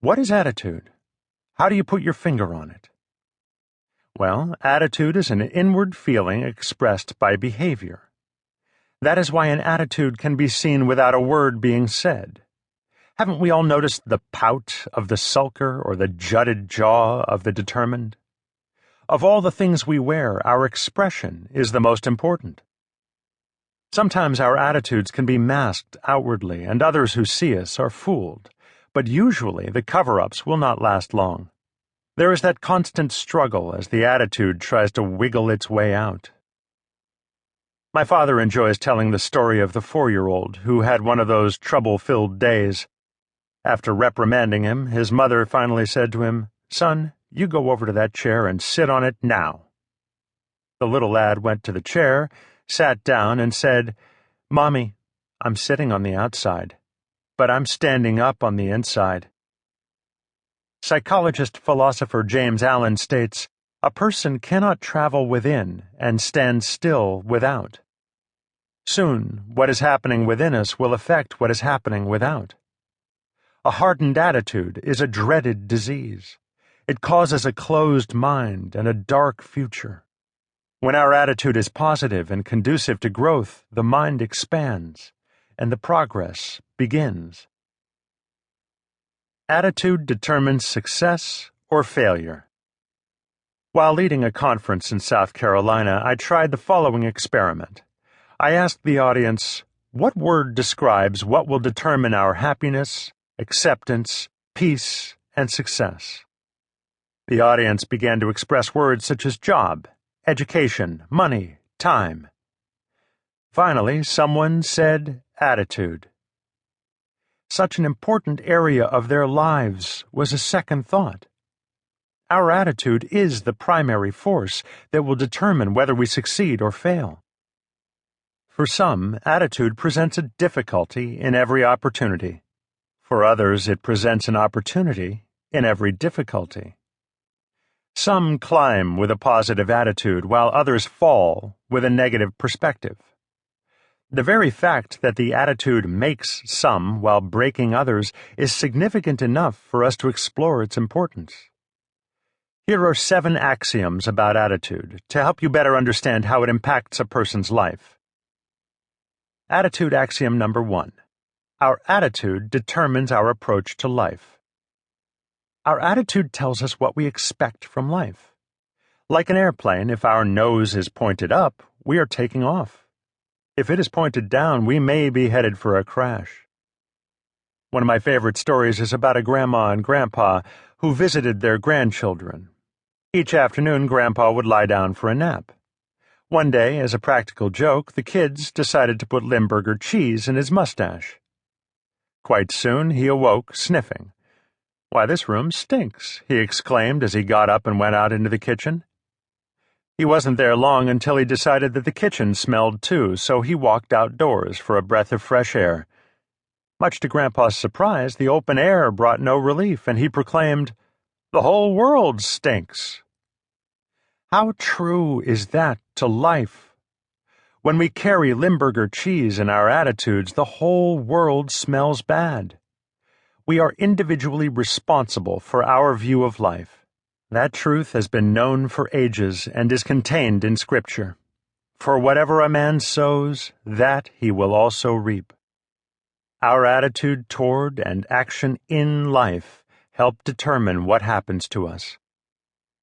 What is attitude? How do you put your finger on it? Well, attitude is an inward feeling expressed by behavior. That is why an attitude can be seen without a word being said. Haven't we all noticed the pout of the sulker or the jutted jaw of the determined? Of all the things we wear, our expression is the most important. Sometimes our attitudes can be masked outwardly, and others who see us are fooled, but usually the cover-ups will not last long. There is that constant struggle as the attitude tries to wiggle its way out. My father enjoys telling the story of the 4-year-old who had one of those trouble-filled days. After reprimanding him, his mother finally said to him, "Son, you go over to that chair and sit on it now." The little lad went to the chair, sat down, and said, "Mommy, I'm sitting on the outside, but I'm standing up on the inside." Psychologist-philosopher James Allen states, "A person cannot travel within and stand still without." Soon, what is happening within us will affect what is happening without. A hardened attitude is a dreaded disease. It causes a closed mind and a dark future. When our attitude is positive and conducive to growth, the mind expands, and the progress begins. Attitude determines success or failure. While leading a conference in South Carolina, I tried the following experiment. I asked the audience, what word describes what will determine our happiness, acceptance, peace, and success? The audience began to express words such as job, education, money, time. Finally, someone said attitude. Such an important area of their lives was a second thought. Our attitude is the primary force that will determine whether we succeed or fail. For some, attitude presents a difficulty in every opportunity. For others, it presents an opportunity in every difficulty. Some climb with a positive attitude, while others fall with a negative perspective. The very fact that the attitude makes some while breaking others is significant enough for us to explore its importance. Here are 7 axioms about attitude to help you better understand how it impacts a person's life. Attitude axiom number 1. Our attitude determines our approach to life. Our attitude tells us what we expect from life. Like an airplane, if our nose is pointed up, we are taking off. If it is pointed down, we may be headed for a crash. One of my favorite stories is about a grandma and grandpa who visited their grandchildren. Each afternoon, Grandpa would lie down for a nap. One day, as a practical joke, the kids decided to put Limburger cheese in his mustache. Quite soon, he awoke, sniffing. "Why, this room stinks," he exclaimed as he got up and went out into the kitchen. He wasn't there long until he decided that the kitchen smelled too, so he walked outdoors for a breath of fresh air. Much to Grandpa's surprise, the open air brought no relief, and he proclaimed, "The whole world stinks." How true is that to life? When we carry Limburger cheese in our attitudes, the whole world smells bad. We are individually responsible for our view of life. That truth has been known for ages and is contained in Scripture. For whatever a man sows, that he will also reap. Our attitude toward and action in life help determine what happens to us.